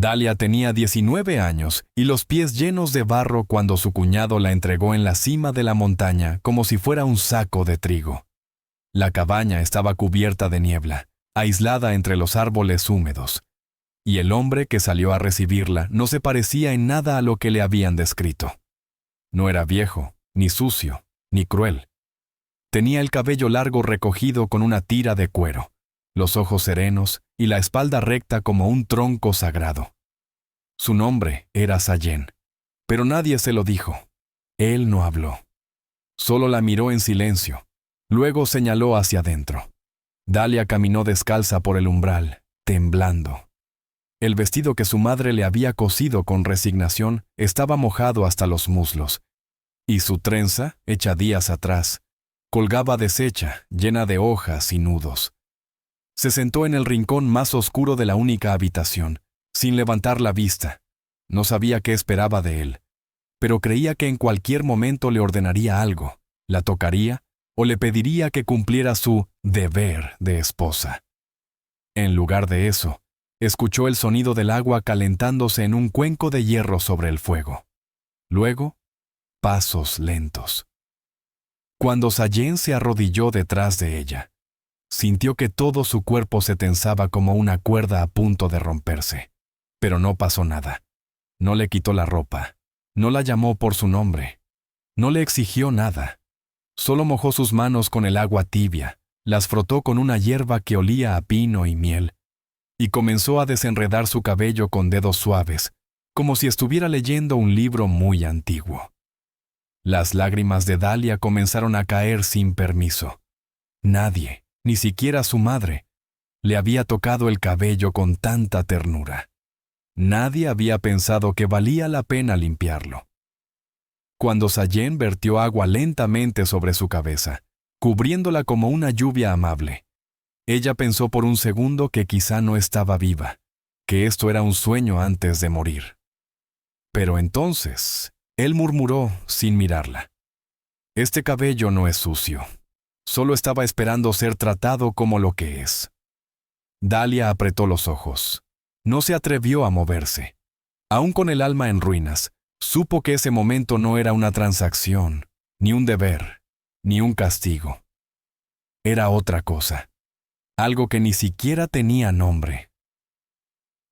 Dalia tenía 19 años y los pies llenos de barro cuando su cuñado la entregó en la cima de la montaña como si fuera un saco de trigo. La cabaña estaba cubierta de niebla, aislada entre los árboles húmedos, y el hombre que salió a recibirla no se parecía en nada a lo que le habían descrito. No era viejo, ni sucio, ni cruel. Tenía el cabello largo recogido con una tira de cuero, los ojos serenos y la espalda recta como un tronco sagrado. Su nombre era Sayén, pero nadie se lo dijo. Él no habló. Solo la miró en silencio. Luego señaló hacia adentro. Dalia caminó descalza por el umbral, temblando. El vestido que su madre le había cosido con resignación estaba mojado hasta los muslos, y su trenza, hecha días atrás, colgaba deshecha, llena de hojas y nudos. Se sentó en el rincón más oscuro de la única habitación, sin levantar la vista. No sabía qué esperaba de él, pero creía que en cualquier momento le ordenaría algo, la tocaría o le pediría que cumpliera su deber de esposa. En lugar de eso, escuchó el sonido del agua calentándose en un cuenco de hierro sobre el fuego. Luego, pasos lentos. Cuando Sayén se arrodilló detrás de ella, sintió que todo su cuerpo se tensaba como una cuerda a punto de romperse. Pero no pasó nada. No le quitó la ropa. No la llamó por su nombre. No le exigió nada. Solo mojó sus manos con el agua tibia, las frotó con una hierba que olía a pino y miel, y comenzó a desenredar su cabello con dedos suaves, como si estuviera leyendo un libro muy antiguo. Las lágrimas de Dalia comenzaron a caer sin permiso. Nadie, ni siquiera su madre, le había tocado el cabello con tanta ternura. Nadie había pensado que valía la pena limpiarlo. Cuando Sayén vertió agua lentamente sobre su cabeza, cubriéndola como una lluvia amable, ella pensó por un segundo que quizá no estaba viva, que esto era un sueño antes de morir. Pero entonces, él murmuró sin mirarla: «Este cabello no es sucio. Solo estaba esperando ser tratado como lo que es». Dalia apretó los ojos. No se atrevió a moverse. Aún con el alma en ruinas, supo que ese momento no era una transacción, ni un deber, ni un castigo. Era otra cosa. Algo que ni siquiera tenía nombre.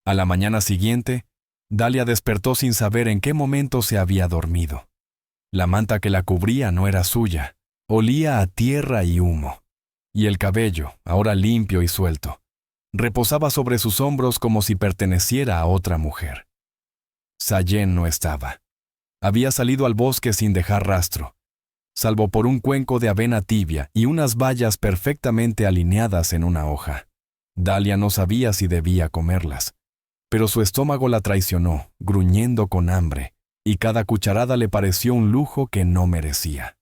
A la mañana siguiente, Dalia despertó sin saber en qué momento se había dormido. La manta que la cubría no era suya, olía a tierra y humo, y el cabello, ahora limpio y suelto, reposaba sobre sus hombros como si perteneciera a otra mujer. Sayén no estaba. Había salido al bosque sin dejar rastro, salvo por un cuenco de avena tibia y unas bayas perfectamente alineadas en una hoja. Dalia no sabía si debía comerlas, pero su estómago la traicionó, gruñendo con hambre, y cada cucharada le pareció un lujo que no merecía.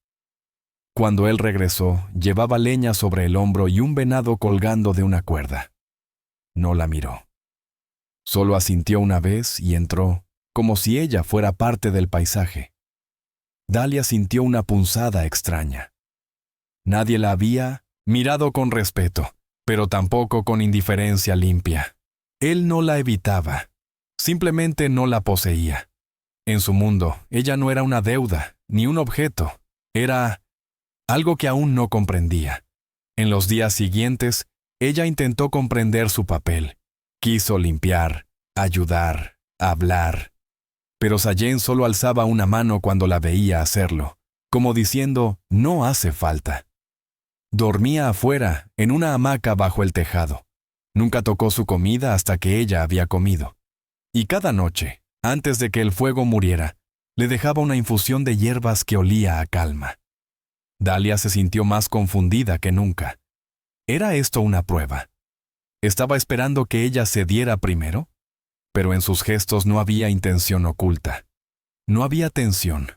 Cuando él regresó, llevaba leña sobre el hombro y un venado colgando de una cuerda. No la miró. Solo asintió una vez y entró, como si ella fuera parte del paisaje. Dalia sintió una punzada extraña. Nadie la había mirado con respeto, pero tampoco con indiferencia limpia. Él no la evitaba, simplemente no la poseía. En su mundo, ella no era una deuda, ni un objeto. Era algo que aún no comprendía. En los días siguientes, ella intentó comprender su papel. Quiso limpiar, ayudar, hablar. Pero Sayén solo alzaba una mano cuando la veía hacerlo, como diciendo, no hace falta. Dormía afuera, en una hamaca bajo el tejado. Nunca tocó su comida hasta que ella había comido. Y cada noche, antes de que el fuego muriera, le dejaba una infusión de hierbas que olía a calma. Dalia se sintió más confundida que nunca. ¿Era esto una prueba? ¿Estaba esperando que ella cediera primero? Pero en sus gestos no había intención oculta. No había tensión,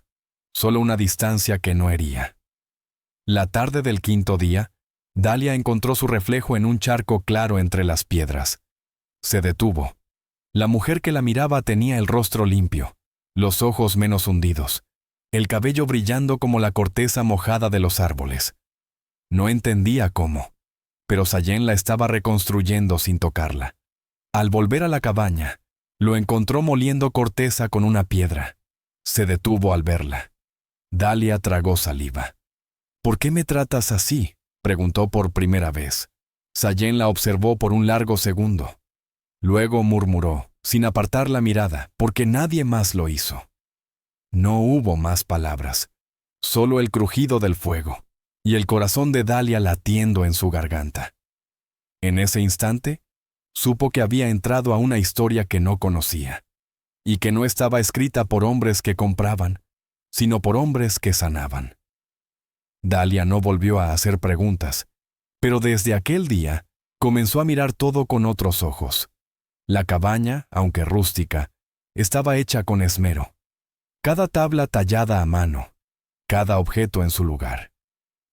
solo una distancia que no hería. La tarde del quinto día, Dalia encontró su reflejo en un charco claro entre las piedras. Se detuvo. La mujer que la miraba tenía el rostro limpio, los ojos menos hundidos, el cabello brillando como la corteza mojada de los árboles. No entendía cómo, pero Sayén la estaba reconstruyendo sin tocarla. Al volver a la cabaña, Lo encontró moliendo corteza con una piedra. Se detuvo al verla. Dalia tragó saliva. «¿Por qué me tratas así?», preguntó por primera vez. Sayén la observó por un largo segundo. Luego murmuró, sin apartar la mirada, porque nadie más lo hizo. No hubo más palabras, solo el crujido del fuego y el corazón de Dalia latiendo en su garganta. En ese instante, supo que había entrado a una historia que no conocía, y que no estaba escrita por hombres que compraban, sino por hombres que sanaban. Dalia no volvió a hacer preguntas, pero desde aquel día comenzó a mirar todo con otros ojos. La cabaña, aunque rústica, estaba hecha con esmero. Cada tabla tallada a mano, cada objeto en su lugar.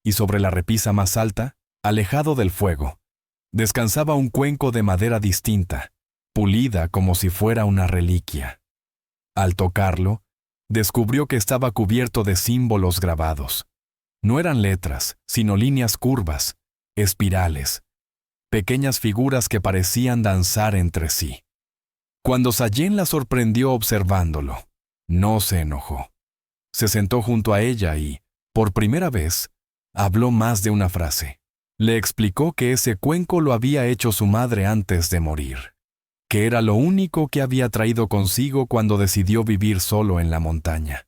Y sobre la repisa más alta, alejado del fuego, descansaba un cuenco de madera distinta, pulida como si fuera una reliquia. Al tocarlo, descubrió que estaba cubierto de símbolos grabados. No eran letras, sino líneas curvas, espirales, pequeñas figuras que parecían danzar entre sí. Cuando Sayén la sorprendió observándolo, no se enojó. Se sentó junto a ella y, por primera vez, habló más de una frase. Le explicó que ese cuenco lo había hecho su madre antes de morir, que era lo único que había traído consigo cuando decidió vivir solo en la montaña.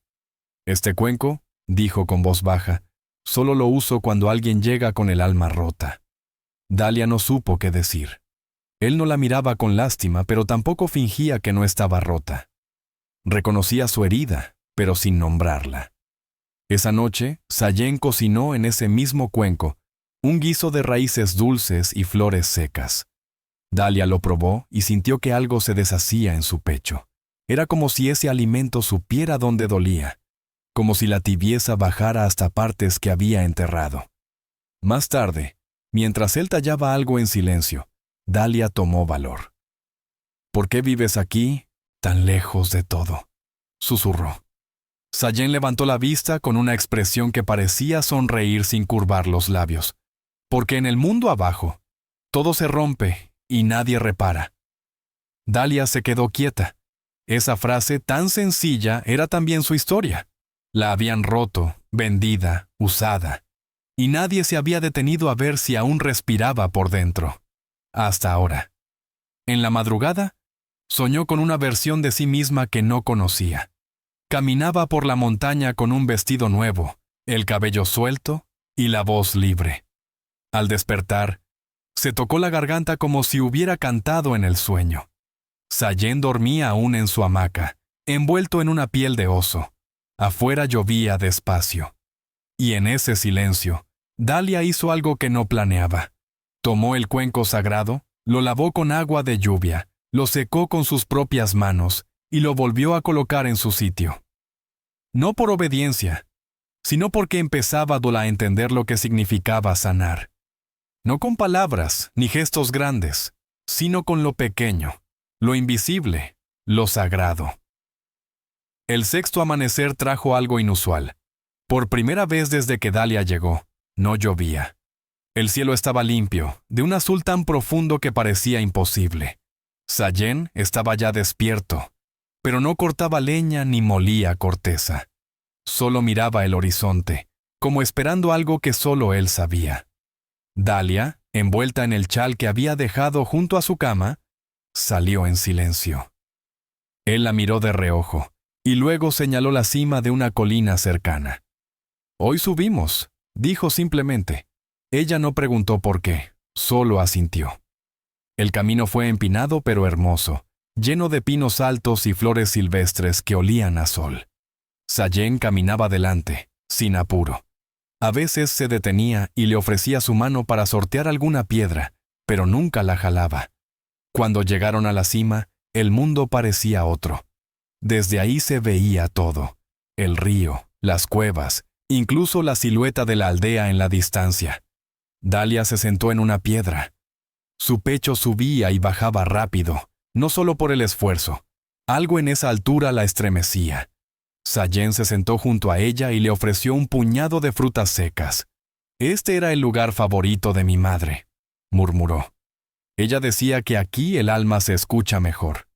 «Este cuenco», dijo con voz baja, «solo lo uso cuando alguien llega con el alma rota». Dalia no supo qué decir. Él no la miraba con lástima, pero tampoco fingía que no estaba rota. Reconocía su herida, pero sin nombrarla. Esa noche, Sayén cocinó en ese mismo cuenco un guiso de raíces dulces y flores secas. Dalia lo probó y sintió que algo se deshacía en su pecho. Era como si ese alimento supiera dónde dolía, como si la tibieza bajara hasta partes que había enterrado. Más tarde, mientras él tallaba algo en silencio, Dalia tomó valor. «¿Por qué vives aquí, tan lejos de todo?», susurró. Sayén levantó la vista con una expresión que parecía sonreír sin curvar los labios. «Porque en el mundo abajo, todo se rompe y nadie repara». Dalia se quedó quieta. Esa frase tan sencilla era también su historia. La habían roto, vendida, usada, y nadie se había detenido a ver si aún respiraba por dentro. Hasta ahora. En la madrugada, soñó con una versión de sí misma que no conocía. Caminaba por la montaña con un vestido nuevo, el cabello suelto y la voz libre. Al despertar, se tocó la garganta como si hubiera cantado en el sueño. Sayén dormía aún en su hamaca, envuelto en una piel de oso. Afuera llovía despacio. Y en ese silencio, Dalia hizo algo que no planeaba. Tomó el cuenco sagrado, lo lavó con agua de lluvia, lo secó con sus propias manos y lo volvió a colocar en su sitio. No por obediencia, sino porque empezaba a entender lo que significaba sanar. No con palabras ni gestos grandes, sino con lo pequeño, lo invisible, lo sagrado. El sexto amanecer trajo algo inusual. Por primera vez desde que Dalia llegó, no llovía. El cielo estaba limpio, de un azul tan profundo que parecía imposible. Sayén estaba ya despierto, pero no cortaba leña ni molía corteza. Solo miraba el horizonte, como esperando algo que solo él sabía. Dalia, envuelta en el chal que había dejado junto a su cama, salió en silencio. Él la miró de reojo, y luego señaló la cima de una colina cercana. «Hoy subimos», dijo simplemente. Ella no preguntó por qué, solo asintió. El camino fue empinado pero hermoso, lleno de pinos altos y flores silvestres que olían a sol. Sayén caminaba delante, sin apuro. A veces se detenía y le ofrecía su mano para sortear alguna piedra, pero nunca la jalaba. Cuando llegaron a la cima, el mundo parecía otro. Desde ahí se veía todo: el río, las cuevas, incluso la silueta de la aldea en la distancia. Dalia se sentó en una piedra. Su pecho subía y bajaba rápido, no solo por el esfuerzo. Algo en esa altura la estremecía. Sayén se sentó junto a ella y le ofreció un puñado de frutas secas. «Este era el lugar favorito de mi madre», murmuró. Ella decía que aquí el alma se escucha mejor.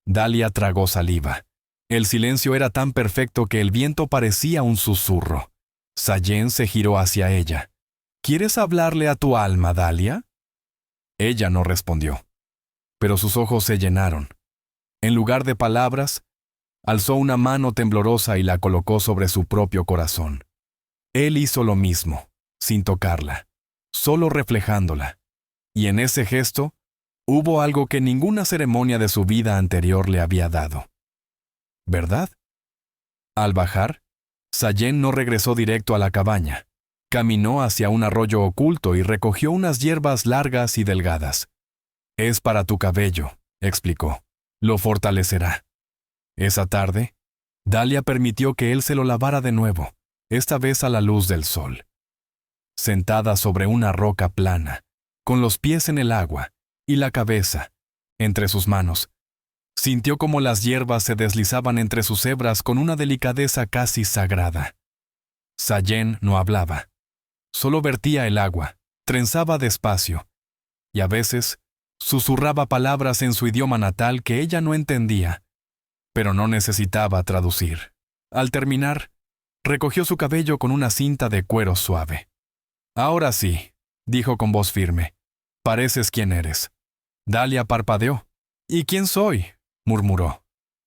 Dalia tragó saliva. El silencio era tan perfecto que el viento parecía un susurro. Sayen se giró hacia ella. ¿Quieres hablarle a tu alma, Dalia? Ella no respondió, pero sus ojos se llenaron. En lugar de palabras, alzó una mano temblorosa y la colocó sobre su propio corazón. Él hizo lo mismo, sin tocarla, solo reflejándola. Y en ese gesto, hubo algo que ninguna ceremonia de su vida anterior le había dado. ¿Verdad? Al bajar, Sayen no regresó directo a la cabaña. Caminó hacia un arroyo oculto y recogió unas hierbas largas y delgadas. «Es para tu cabello», explicó. «Lo fortalecerá». Esa tarde, Dalia permitió que él se lo lavara de nuevo, esta vez a la luz del sol. Sentada sobre una roca plana, con los pies en el agua y la cabeza entre sus manos, sintió como las hierbas se deslizaban entre sus hebras con una delicadeza casi sagrada. Sayen no hablaba. Solo vertía el agua, trenzaba despacio, y a veces susurraba palabras en su idioma natal que ella no entendía, pero no necesitaba traducir. Al terminar, recogió su cabello con una cinta de cuero suave. «Ahora sí», dijo con voz firme, «pareces quien eres». Dalia parpadeó. «¿Y quién soy?», murmuró.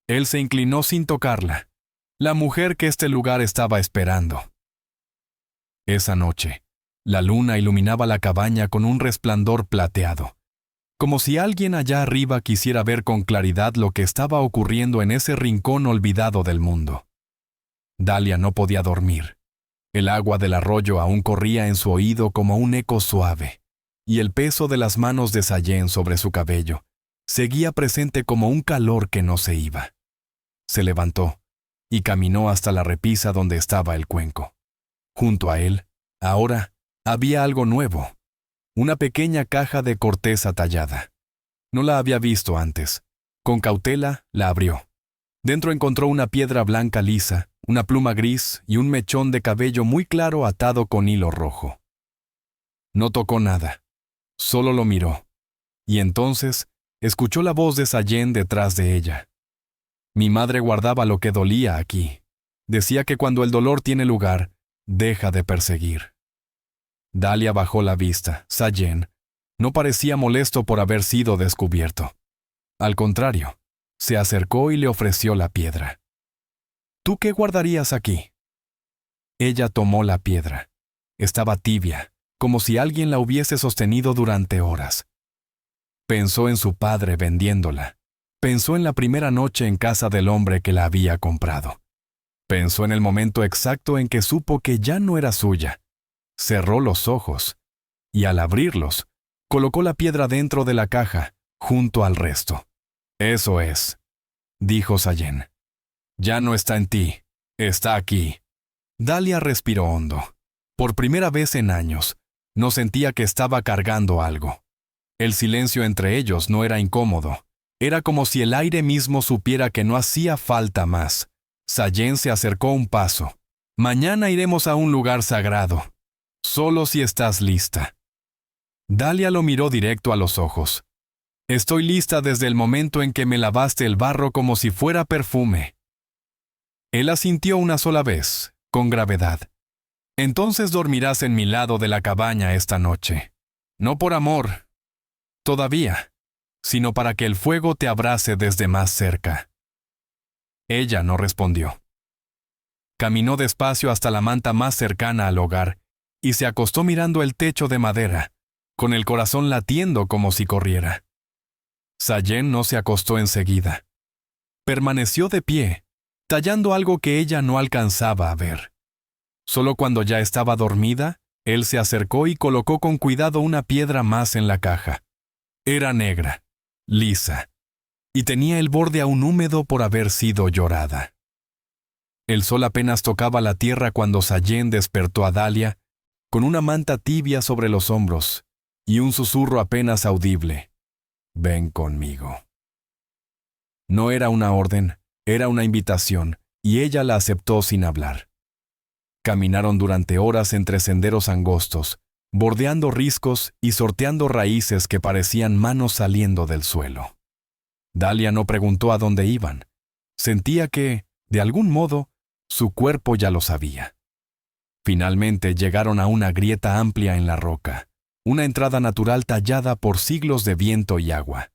Él se inclinó sin tocarla. «La mujer que este lugar estaba esperando». Esa noche, la luna iluminaba la cabaña con un resplandor plateado, como si alguien allá arriba quisiera ver con claridad lo que estaba ocurriendo en ese rincón olvidado del mundo. Dalia no podía dormir. El agua del arroyo aún corría en su oído como un eco suave, y el peso de las manos de Sayen sobre su cabello seguía presente como un calor que no se iba. Se levantó y caminó hasta la repisa donde estaba el cuenco. Junto a él, ahora, había algo nuevo, una pequeña caja de corteza tallada. No la había visto antes. Con cautela, la abrió. Dentro encontró una piedra blanca lisa, una pluma gris y un mechón de cabello muy claro atado con hilo rojo. No tocó nada, solo lo miró. Y entonces, escuchó la voz de Sayen detrás de ella. «Mi madre guardaba lo que dolía aquí. Decía que cuando el dolor tiene lugar, deja de perseguir». Dalia bajó la vista. Sayen no parecía molesto por haber sido descubierto. Al contrario, se acercó y le ofreció la piedra. «¿Tú qué guardarías aquí?». Ella tomó la piedra. Estaba tibia, como si alguien la hubiese sostenido durante horas. Pensó en su padre vendiéndola. Pensó en la primera noche en casa del hombre que la había comprado. Pensó en el momento exacto en que supo que ya no era suya. Cerró los ojos y al abrirlos, colocó la piedra dentro de la caja, junto al resto. «Eso es», dijo Sayen. «Ya no está en ti, está aquí». Dalia respiró hondo. Por primera vez en años, no sentía que estaba cargando algo. El silencio entre ellos no era incómodo. Era como si el aire mismo supiera que no hacía falta más. Sayen se acercó un paso. «Mañana iremos a un lugar sagrado. Solo si estás lista». Dalia lo miró directo a los ojos. «Estoy lista desde el momento en que me lavaste el barro como si fuera perfume». Él asintió una sola vez, con gravedad. «Entonces dormirás en mi lado de la cabaña esta noche. No por amor, todavía, sino para que el fuego te abrace desde más cerca». Ella no respondió. Caminó despacio hasta la manta más cercana al hogar y se acostó mirando el techo de madera, con el corazón latiendo como si corriera. Sayen no se acostó enseguida. Permaneció de pie, tallando algo que ella no alcanzaba a ver. Solo cuando ya estaba dormida, él se acercó y colocó con cuidado una piedra más en la caja. Era negra, lisa, y tenía el borde aún húmedo por haber sido llorada. El sol apenas tocaba la tierra cuando Sayen despertó a Dalia, con una manta tibia sobre los hombros y un susurro apenas audible. «Ven conmigo». No era una orden, era una invitación, y ella la aceptó sin hablar. Caminaron durante horas entre senderos angostos, bordeando riscos y sorteando raíces que parecían manos saliendo del suelo. Dalia no preguntó a dónde iban. Sentía que, de algún modo, su cuerpo ya lo sabía. Finalmente llegaron a una grieta amplia en la roca, una entrada natural tallada por siglos de viento y agua.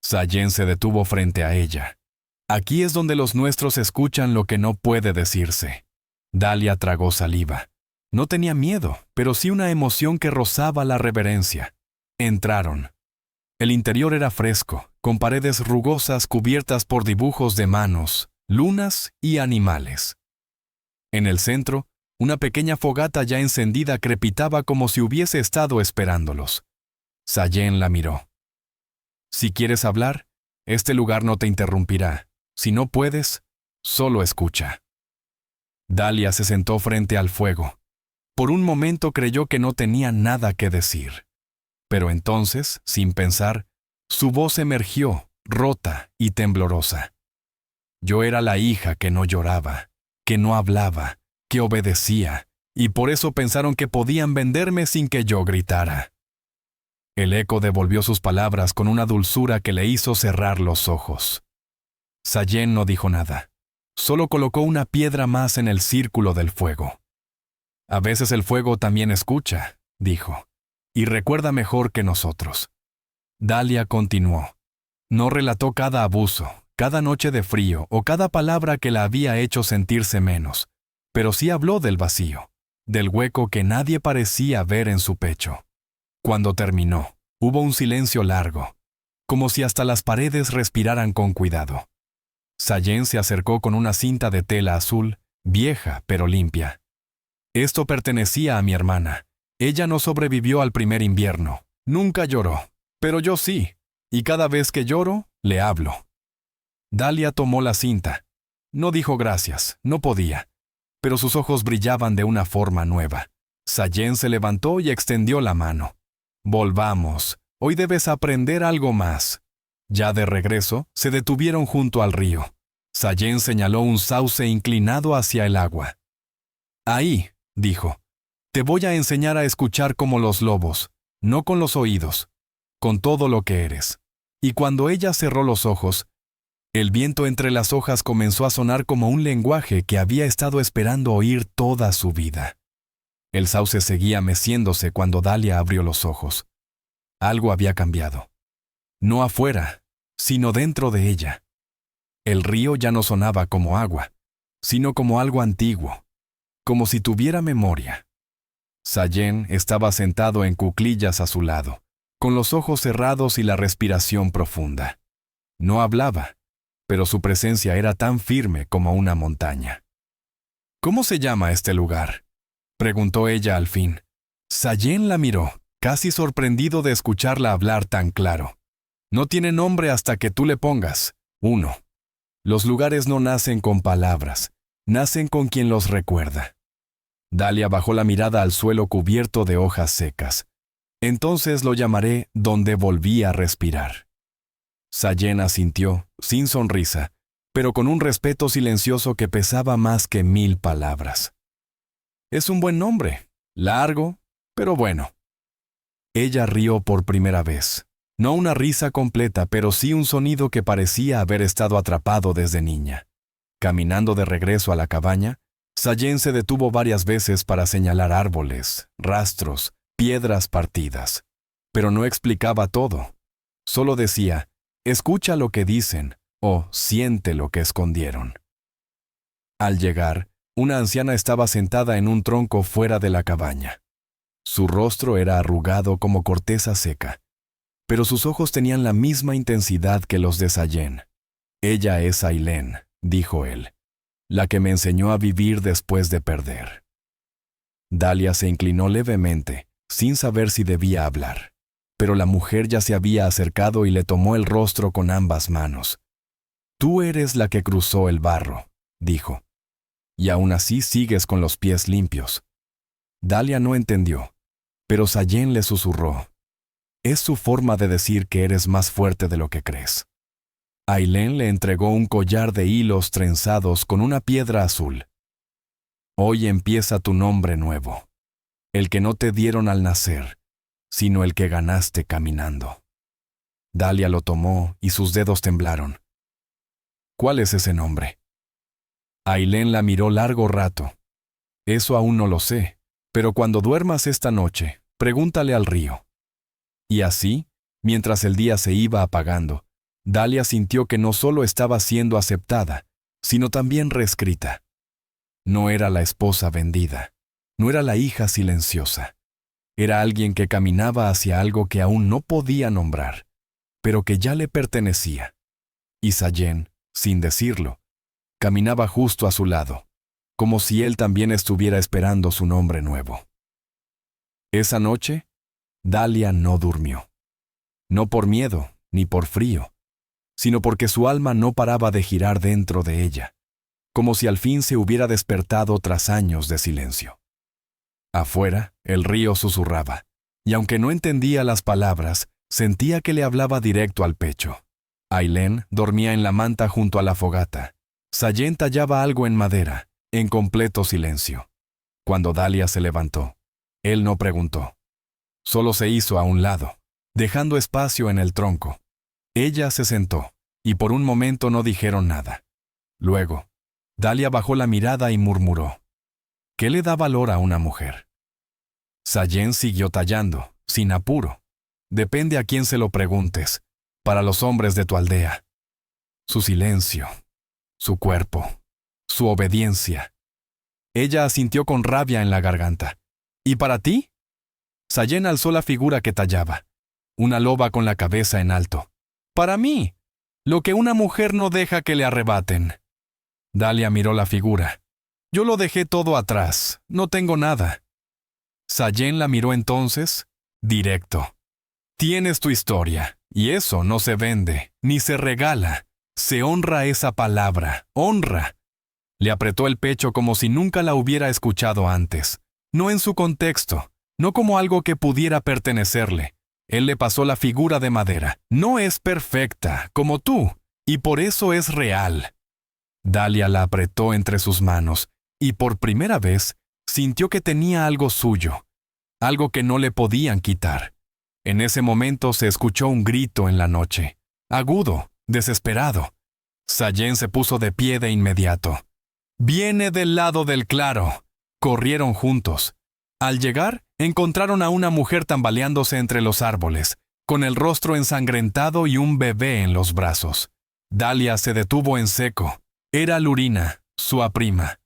Sayen se detuvo frente a ella. Aquí es donde los nuestros escuchan lo que no puede decirse. Dalia tragó saliva. No tenía miedo, pero sí una emoción que rozaba la reverencia. Entraron. El interior era fresco, con paredes rugosas cubiertas por dibujos de manos, lunas y animales. En el centro, una pequeña fogata ya encendida crepitaba como si hubiese estado esperándolos. Sayen la miró. Si quieres hablar, este lugar no te interrumpirá. Si no puedes, solo escucha. Dalia se sentó frente al fuego. Por un momento creyó que no tenía nada que decir. Pero entonces, sin pensar, su voz emergió, rota y temblorosa. Yo era la hija que no lloraba, que no hablaba, que obedecía, y por eso pensaron que podían venderme sin que yo gritara. El eco devolvió sus palabras con una dulzura que le hizo cerrar los ojos. Sayen no dijo nada, solo colocó una piedra más en el círculo del fuego. A veces el fuego también escucha, dijo, y recuerda mejor que nosotros. Dalia continuó. No relató cada abuso, cada noche de frío o cada palabra que la había hecho sentirse menos, pero sí habló del vacío, del hueco que nadie parecía ver en su pecho. Cuando terminó, hubo un silencio largo, como si hasta las paredes respiraran con cuidado. Sayen se acercó con una cinta de tela azul, vieja pero limpia. Esto pertenecía a mi hermana. Ella no sobrevivió al primer invierno. Nunca lloró, pero yo sí, y cada vez que lloro, le hablo. Dalia tomó la cinta. No dijo gracias, no podía, pero sus ojos brillaban de una forma nueva. Sayen se levantó y extendió la mano. Volvamos, hoy debes aprender algo más. Ya de regreso, se detuvieron junto al río. Sayen señaló un sauce inclinado hacia el agua. Ahí, dijo, te voy a enseñar a escuchar como los lobos, no con los oídos, con todo lo que eres. Y cuando ella cerró los ojos, el viento entre las hojas comenzó a sonar como un lenguaje que había estado esperando oír toda su vida. El sauce seguía meciéndose cuando Dalia abrió los ojos. Algo había cambiado. No afuera, sino dentro de ella. El río ya no sonaba como agua, sino como algo antiguo, como si tuviera memoria. Sayen estaba sentado en cuclillas a su lado, con los ojos cerrados y la respiración profunda. No hablaba, pero su presencia era tan firme como una montaña. ¿Cómo se llama este lugar?, preguntó ella al fin. Sayen la miró, casi sorprendido de escucharla hablar tan claro. No tiene nombre hasta que tú le pongas uno. Los lugares no nacen con palabras, nacen con quien los recuerda. Dalia bajó la mirada al suelo cubierto de hojas secas. Entonces lo llamaré donde volví a respirar. Sayen asintió, sin sonrisa, pero con un respeto silencioso que pesaba más que 1000 palabras. Es un buen nombre, largo, pero bueno. Ella rió por primera vez. No una risa completa, pero sí un sonido que parecía haber estado atrapado desde niña. Caminando de regreso a la cabaña, Sayen se detuvo varias veces para señalar árboles, rastros, piedras partidas. Pero no explicaba todo. Solo decía, escucha lo que dicen, o siente lo que escondieron. Al llegar, una anciana estaba sentada en un tronco fuera de la cabaña. Su rostro era arrugado como corteza seca, pero sus ojos tenían la misma intensidad que los de Sayen. Ella es Ailén, dijo él, la que me enseñó a vivir después de perder. Dalia se inclinó levemente, sin saber si debía hablar, pero la mujer ya se había acercado y le tomó el rostro con ambas manos. Tú eres la que cruzó el barro, dijo, y aún así sigues con los pies limpios. Dalia no entendió, pero Sayen le susurró. Es su forma de decir que eres más fuerte de lo que crees. Ailén le entregó un collar de hilos trenzados con una piedra azul. Hoy empieza tu nombre nuevo, el que no te dieron al nacer, sino el que ganaste caminando. Dalia lo tomó y sus dedos temblaron. ¿Cuál es ese nombre? Ailén la miró largo rato. Eso aún no lo sé, pero cuando duermas esta noche, pregúntale al río. Y así, mientras el día se iba apagando, Dalia sintió que no solo estaba siendo aceptada, sino también reescrita. No era la esposa vendida, no era la hija silenciosa. Era alguien que caminaba hacia algo que aún no podía nombrar, pero que ya le pertenecía. Y Sayén, sin decirlo, caminaba justo a su lado, como si él también estuviera esperando su nombre nuevo. Esa noche, Dalia no durmió. No por miedo, ni por frío, sino porque su alma no paraba de girar dentro de ella, como si al fin se hubiera despertado tras años de silencio. Afuera, el río susurraba, y aunque no entendía las palabras, sentía que le hablaba directo al pecho. Ailén dormía en la manta junto a la fogata. Sayén tallaba algo en madera, en completo silencio. Cuando Dalia se levantó, él no preguntó. Solo se hizo a un lado, dejando espacio en el tronco. Ella se sentó, y por un momento no dijeron nada. Luego, Dalia bajó la mirada y murmuró: ¿qué le da valor a una mujer? Sayén siguió tallando, sin apuro. Depende a quién se lo preguntes, para los hombres de tu aldea. Su silencio, su cuerpo, su obediencia. Ella asintió con rabia en la garganta. ¿Y para ti? Sayén alzó la figura que tallaba, una loba con la cabeza en alto. Para mí, lo que una mujer no deja que le arrebaten. Dalia miró la figura. Yo lo dejé todo atrás, no tengo nada. Sayén la miró entonces, directo. Tienes tu historia, y eso no se vende, ni se regala. Se honra esa palabra, honra. Le apretó el pecho como si nunca la hubiera escuchado antes. No en su contexto, no como algo que pudiera pertenecerle. Él le pasó la figura de madera. No es perfecta, como tú, y por eso es real. Dalia la apretó entre sus manos, y por primera vez sintió que tenía algo suyo, algo que no le podían quitar. En ese momento se escuchó un grito en la noche, agudo, desesperado. Sayén se puso de pie de inmediato. «Viene del lado del claro». Corrieron juntos. Al llegar, encontraron a una mujer tambaleándose entre los árboles, con el rostro ensangrentado y un bebé en los brazos. Dalia se detuvo en seco. Era Lurina, su prima,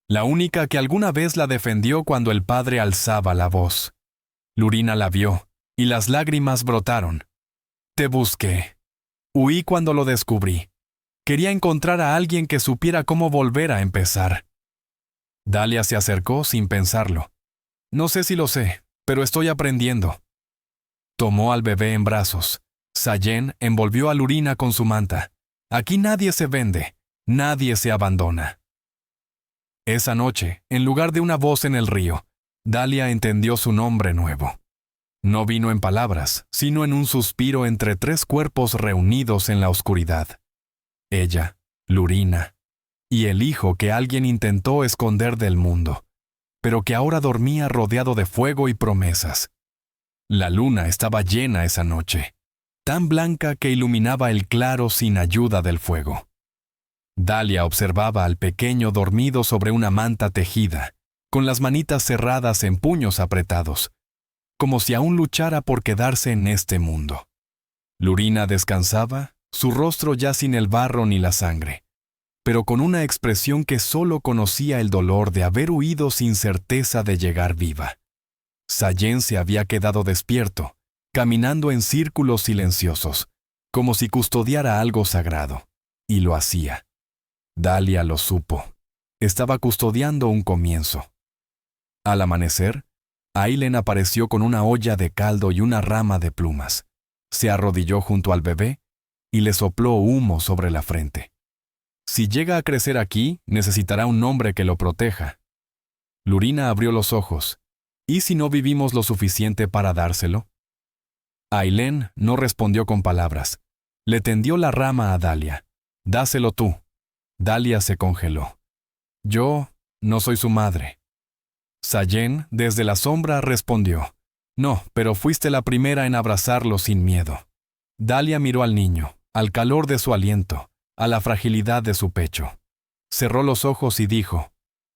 la única que alguna vez la defendió cuando el padre alzaba la voz. Lurina la vio, y las lágrimas brotaron. «Te busqué. Huí cuando lo descubrí. Quería encontrar a alguien que supiera cómo volver a empezar». Dalia se acercó sin pensarlo. «No sé si lo sé, pero estoy aprendiendo». Tomó al bebé en brazos. Sayén envolvió a Lurina con su manta. «Aquí nadie se vende, nadie se abandona». Esa noche, en lugar de una voz en el río, Dalia entendió su nombre nuevo. No vino en palabras, sino en un suspiro entre tres cuerpos reunidos en la oscuridad. Ella, Lurina, y el hijo que alguien intentó esconder del mundo, pero que ahora dormía rodeado de fuego y promesas. La luna estaba llena esa noche, tan blanca que iluminaba el claro sin ayuda del fuego. Dalia observaba al pequeño dormido sobre una manta tejida, con las manitas cerradas en puños apretados, como si aún luchara por quedarse en este mundo. Lurina descansaba, su rostro ya sin el barro ni la sangre, pero con una expresión que solo conocía el dolor de haber huido sin certeza de llegar viva. Sayén se había quedado despierto, caminando en círculos silenciosos, como si custodiara algo sagrado, y lo hacía. Dalia lo supo. Estaba custodiando un comienzo. Al amanecer, Ailén apareció con una olla de caldo y una rama de plumas. Se arrodilló junto al bebé y le sopló humo sobre la frente. Si llega a crecer aquí, necesitará un hombre que lo proteja. Lurina abrió los ojos. ¿Y si no vivimos lo suficiente para dárselo? Ailén no respondió con palabras. Le tendió la rama a Dalia. «Dáselo tú». Dalia se congeló. «Yo no soy su madre». Sayén, desde la sombra, respondió. «No, pero fuiste la primera en abrazarlo sin miedo». Dalia miró al niño, al calor de su aliento, a la fragilidad de su pecho. Cerró los ojos y dijo,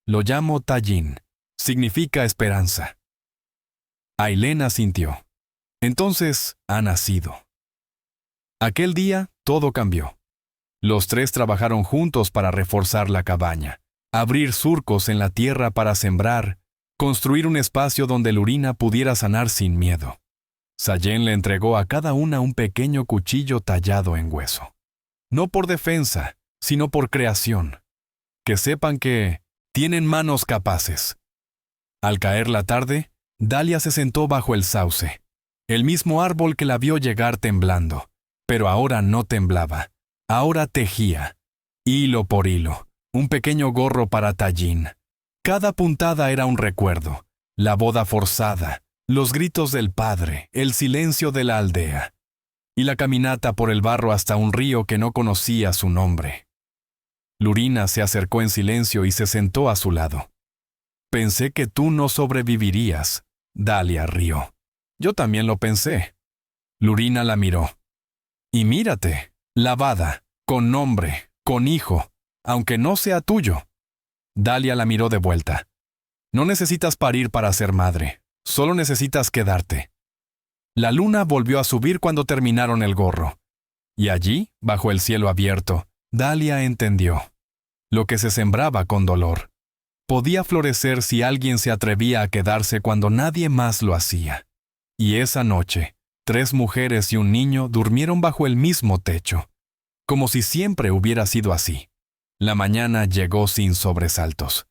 «Lo llamo Tajín. Significa esperanza». Ailén asintió. Entonces ha nacido. Aquel día todo cambió. Los tres trabajaron juntos para reforzar la cabaña, abrir surcos en la tierra para sembrar, construir un espacio donde Lurina pudiera sanar sin miedo. Sayén le entregó a cada una un pequeño cuchillo tallado en hueso. No por defensa, sino por creación. Que sepan que tienen manos capaces. Al caer la tarde, Dalia se sentó bajo el sauce, el mismo árbol que la vio llegar temblando, pero ahora no temblaba, ahora tejía, hilo por hilo, un pequeño gorro para Tajín. Cada puntada era un recuerdo, la boda forzada, los gritos del padre, el silencio de la aldea, y la caminata por el barro hasta un río que no conocía su nombre. Lurina se acercó en silencio y se sentó a su lado. «Pensé que tú no sobrevivirías», Dalia rió. «Yo también lo pensé». Lurina la miró. «Y mírate, lavada, con nombre, con hijo, aunque no sea tuyo». Dalia la miró de vuelta. «No necesitas parir para ser madre, solo necesitas quedarte». La luna volvió a subir cuando terminaron el gorro. Y allí, bajo el cielo abierto, Dalia entendió. Lo que se sembraba con dolor podía florecer si alguien se atrevía a quedarse cuando nadie más lo hacía. Y esa noche, 3 mujeres y un niño durmieron bajo el mismo techo, como si siempre hubiera sido así. La mañana llegó sin sobresaltos.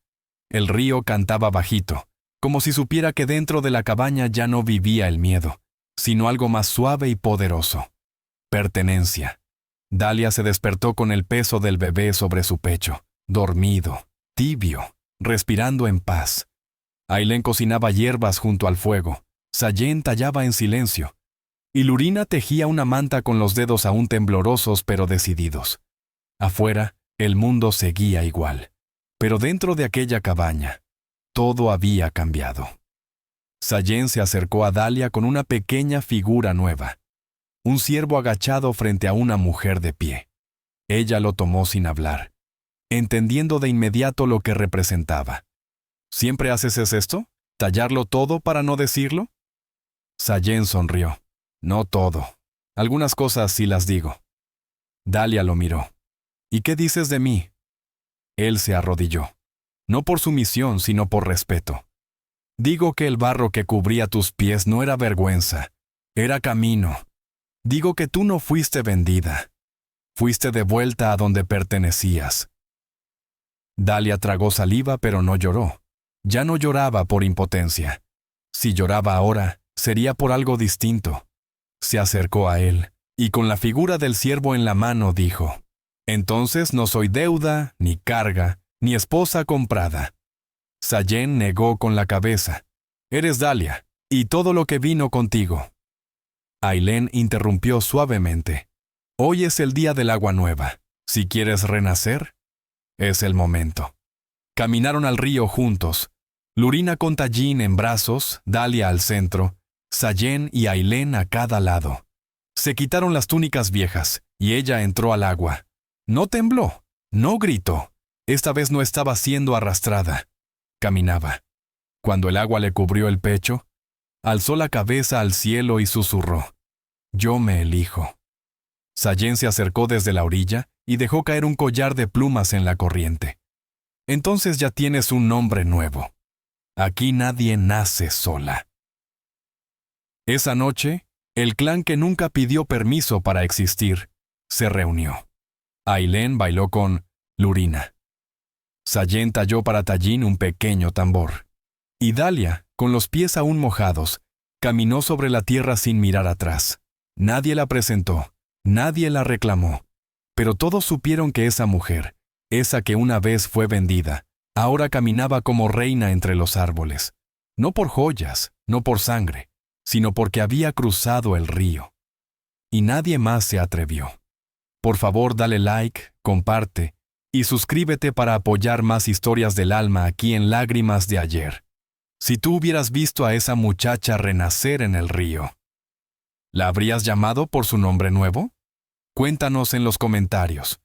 El río cantaba bajito, como si supiera que dentro de la cabaña ya no vivía el miedo, sino algo más suave y poderoso. Pertenencia. Dalia se despertó con el peso del bebé sobre su pecho, dormido, tibio, respirando en paz. Ailén cocinaba hierbas junto al fuego, Sayén tallaba en silencio, y Lurina tejía una manta con los dedos aún temblorosos pero decididos. Afuera, el mundo seguía igual, pero dentro de aquella cabaña, todo había cambiado. Sayén se acercó a Dalia con una pequeña figura nueva, un ciervo agachado frente a una mujer de pie. Ella lo tomó sin hablar, entendiendo de inmediato lo que representaba. ¿Siempre haces esto? ¿Tallarlo todo para no decirlo? Sayén sonrió. No todo. Algunas cosas sí las digo. Dalia lo miró. ¿Y qué dices de mí? Él se arrodilló. No por sumisión, sino por respeto. Digo que el barro que cubría tus pies no era vergüenza, era camino. Digo que tú no fuiste vendida. Fuiste de vuelta a donde pertenecías. Dalia tragó saliva pero no lloró. Ya no lloraba por impotencia. Si lloraba ahora, sería por algo distinto. Se acercó a él, y con la figura del ciervo en la mano dijo, «Entonces no soy deuda, ni carga, ni esposa comprada». Sayén negó con la cabeza, «Eres Dalia, y todo lo que vino contigo». Ailén interrumpió suavemente, «Hoy es el día del agua nueva. Si quieres renacer, es el momento». Caminaron al río juntos, Lurina con Tajín en brazos, Dalia al centro, Sayén y Ailén a cada lado. Se quitaron las túnicas viejas, y ella entró al agua. No tembló, no gritó. Esta vez no estaba siendo arrastrada. Caminaba. Cuando el agua le cubrió el pecho, alzó la cabeza al cielo y susurró, «Yo me elijo». Sayén se acercó desde la orilla y dejó caer un collar de plumas en la corriente. «Entonces ya tienes un nombre nuevo. Aquí nadie nace sola». Esa noche, el clan que nunca pidió permiso para existir, se reunió. Ailén bailó con Lurina. Sayén talló para Tajín un pequeño tambor. Y Dalia, con los pies aún mojados, caminó sobre la tierra sin mirar atrás. Nadie la presentó, nadie la reclamó, pero todos supieron que esa mujer, esa que una vez fue vendida, ahora caminaba como reina entre los árboles, no por joyas, no por sangre, sino porque había cruzado el río. Y nadie más se atrevió. Por favor, dale like, comparte y suscríbete para apoyar más historias del alma aquí en Lágrimas de Ayer. Si tú hubieras visto a esa muchacha renacer en el río. ¿La habrías llamado por su nombre nuevo? Cuéntanos en los comentarios.